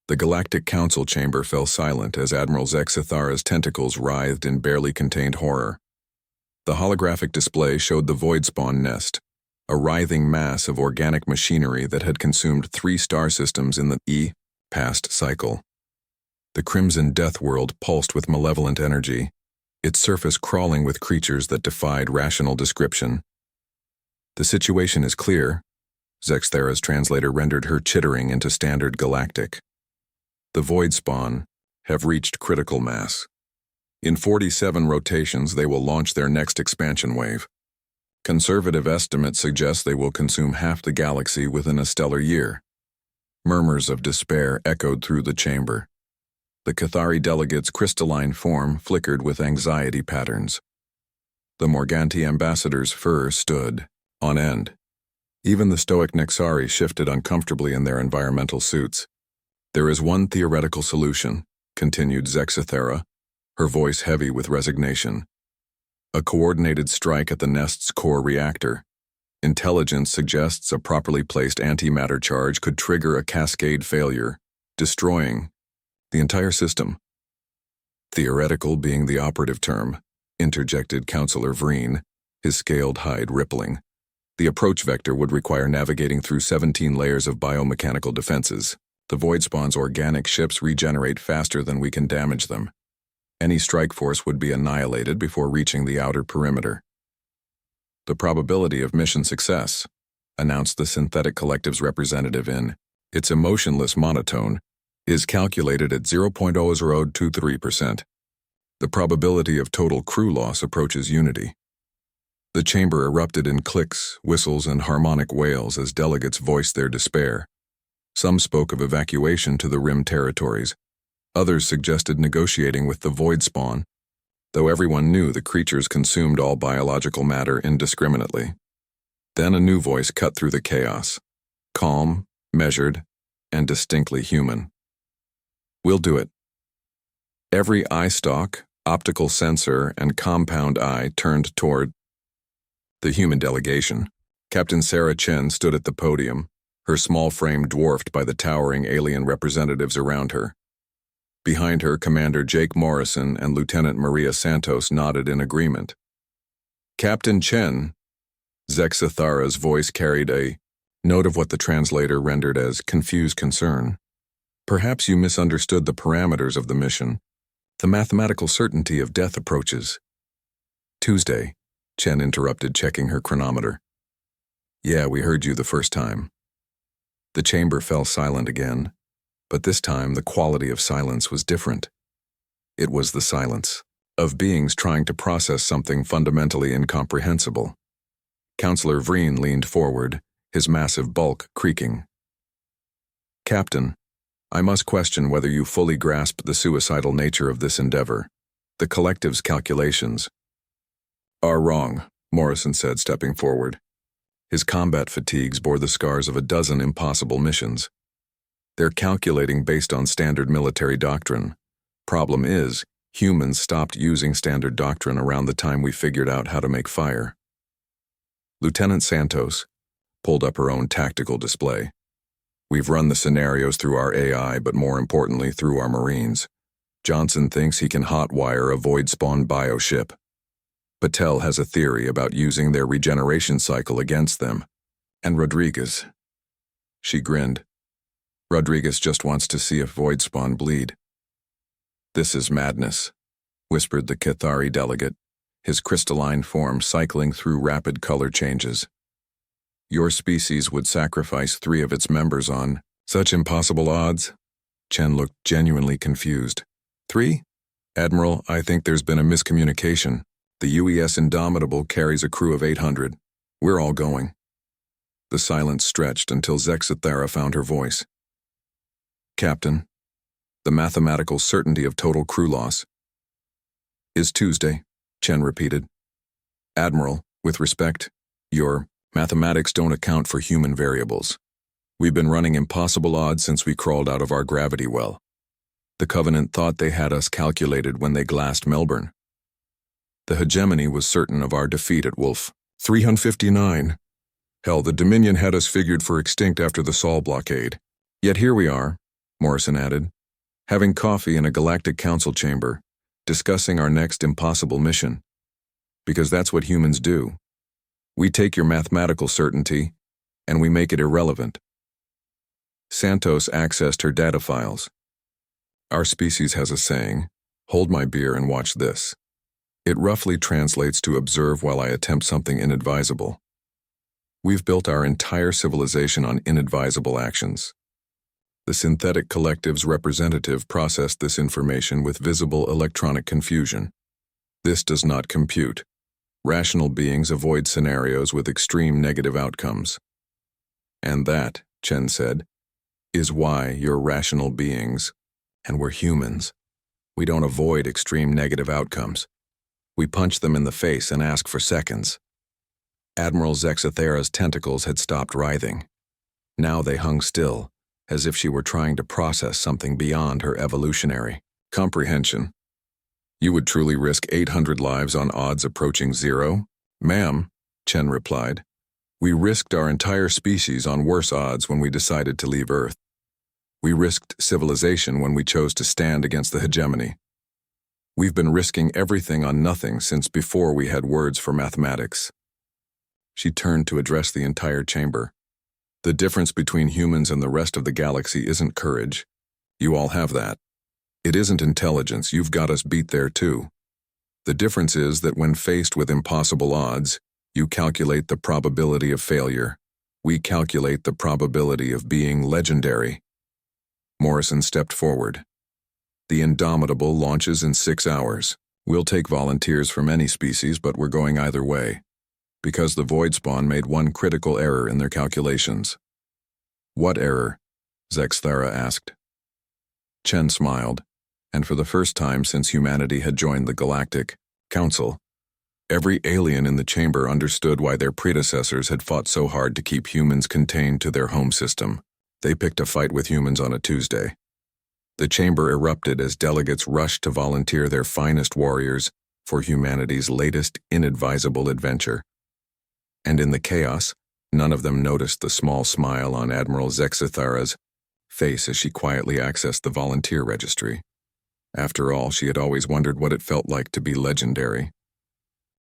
The Galactic Council chamber fell silent as Admiral Zexithara's tentacles writhed in barely contained horror. The holographic display showed the void spawn nest, a writhing mass of organic machinery that had consumed 3 star systems in the past cycle. The crimson death world pulsed with malevolent energy, its surface crawling with creatures that defied rational description. "The situation is clear," Zexithara's translator rendered her chittering into standard galactic. "The void spawn have reached critical mass. In 47 rotations, they will launch their next expansion wave. Conservative estimates suggest they will consume half the galaxy within a stellar year." Murmurs of despair echoed through the chamber. The Cathari delegate's crystalline form flickered with anxiety patterns. The Morganti ambassador's fur stood on end. Even the stoic Nexari shifted uncomfortably in their environmental suits. "There is one theoretical solution," continued Zexithara, her voice heavy with resignation. "A coordinated strike at the nest's core reactor. Intelligence suggests a properly placed antimatter charge could trigger a cascade failure, destroying the entire system." "Theoretical being the operative term," interjected Counselor Vreen, his scaled hide rippling. "The approach vector would require navigating through 17 layers of biomechanical defenses. The void spawn's organic ships regenerate faster than we can damage them. Any strike force would be annihilated before reaching the outer perimeter." "The probability of mission success," announced the Synthetic Collective's representative in its emotionless monotone, "is calculated at 0.0023%. The probability of total crew loss approaches unity." The chamber erupted in clicks, whistles, and harmonic wails as delegates voiced their despair. Some spoke of evacuation to the Rim territories. Others suggested negotiating with the void spawn, though everyone knew the creatures consumed all biological matter indiscriminately. Then a new voice cut through the chaos, calm, measured, and distinctly human. "We'll do it." Every eye stalk, optical sensor, and compound eye turned toward the human delegation. Captain Sarah Chen stood at the podium, her small frame dwarfed by the towering alien representatives around her. Behind her, Commander Jake Morrison and Lieutenant Maria Santos nodded in agreement. "Captain Chen," Zexithara's voice carried a note of what the translator rendered as confused concern. "Perhaps you misunderstood the parameters of the mission. The mathematical certainty of death approaches." "Tuesday," Chen interrupted, checking her chronometer. "Yeah, we heard you the first time." The chamber fell silent again, but this time the quality of silence was different. It was the silence of beings trying to process something fundamentally incomprehensible. Counselor Vreen leaned forward, his massive bulk creaking. "Captain, I must question whether you fully grasp the suicidal nature of this endeavor. The collective's calculations are wrong," Morrison said, stepping forward. His combat fatigues bore the scars of a dozen impossible missions. "They're calculating based on standard military doctrine. Problem is, humans stopped using standard doctrine around the time we figured out how to make fire." Lieutenant Santos pulled up her own tactical display. "We've run the scenarios through our AI, but more importantly through our Marines. Johnson thinks he can hotwire a void spawn bioship. Patel has a theory about using their regeneration cycle against them. And Rodriguez." She grinned. "Rodriguez just wants to see if void spawn bleed." "This is madness," whispered the Cathari delegate, his crystalline form cycling through rapid color changes. "Your species would sacrifice 3 of its members on such impossible odds?" Chen looked genuinely confused. "3? Admiral, I think there's been a miscommunication. The UES Indomitable carries a crew of 800. We're all going." The silence stretched until Zexithara found her voice. "Captain, the mathematical certainty of total crew loss is Tuesday," Chen repeated. "Admiral, with respect, your mathematics don't account for human variables. We've been running impossible odds since we crawled out of our gravity well. The Covenant thought they had us calculated when they glassed Melbourne. The hegemony was certain of our defeat at Wolf 359. Hell, the Dominion had us figured for extinct after the Sol blockade. Yet here we are, Morrison added, having coffee in a galactic council chamber, discussing our next impossible mission. Because that's what humans do. We take your mathematical certainty, and we make it irrelevant. Santos accessed her data files. Our species has a saying, hold my beer and watch this. It roughly translates to observe while I attempt something inadvisable. We've built our entire civilization on inadvisable actions. The synthetic collective's representative processed this information with visible electronic confusion. This does not compute. Rational beings avoid scenarios with extreme negative outcomes. And that, Chen said, is why you're rational beings, and we're humans. We don't avoid extreme negative outcomes. We punch them in the face and ask for seconds. Admiral Zexathera's tentacles had stopped writhing. Now they hung still, as if she were trying to process something beyond her evolutionary comprehension. You would truly risk 800 lives on odds approaching 0? Ma'am, Chen replied. We risked our entire species on worse odds when we decided to leave Earth. We risked civilization when we chose to stand against the hegemony. We've been risking everything on nothing since before we had words for mathematics. She turned to address the entire chamber. The difference between humans and the rest of the galaxy isn't courage. You all have that. It isn't intelligence. You've got us beat there too. The difference is that when faced with impossible odds, you calculate the probability of failure. We calculate the probability of being legendary. Morrison stepped forward. The Indomitable launches in 6 hours. We'll take volunteers from any species, but we're going either way. Because the Void Spawn made one critical error in their calculations. What error? Zexathera asked. Chen smiled, and for the first time since humanity had joined the Galactic Council, every alien in the chamber understood why their predecessors had fought so hard to keep humans contained to their home system. They picked a fight with humans on a Tuesday. The chamber erupted as delegates rushed to volunteer their finest warriors for humanity's latest inadvisable adventure. And in the chaos, none of them noticed the small smile on Admiral Zexathera's face as she quietly accessed the volunteer registry. After all, she had always wondered what it felt like to be legendary.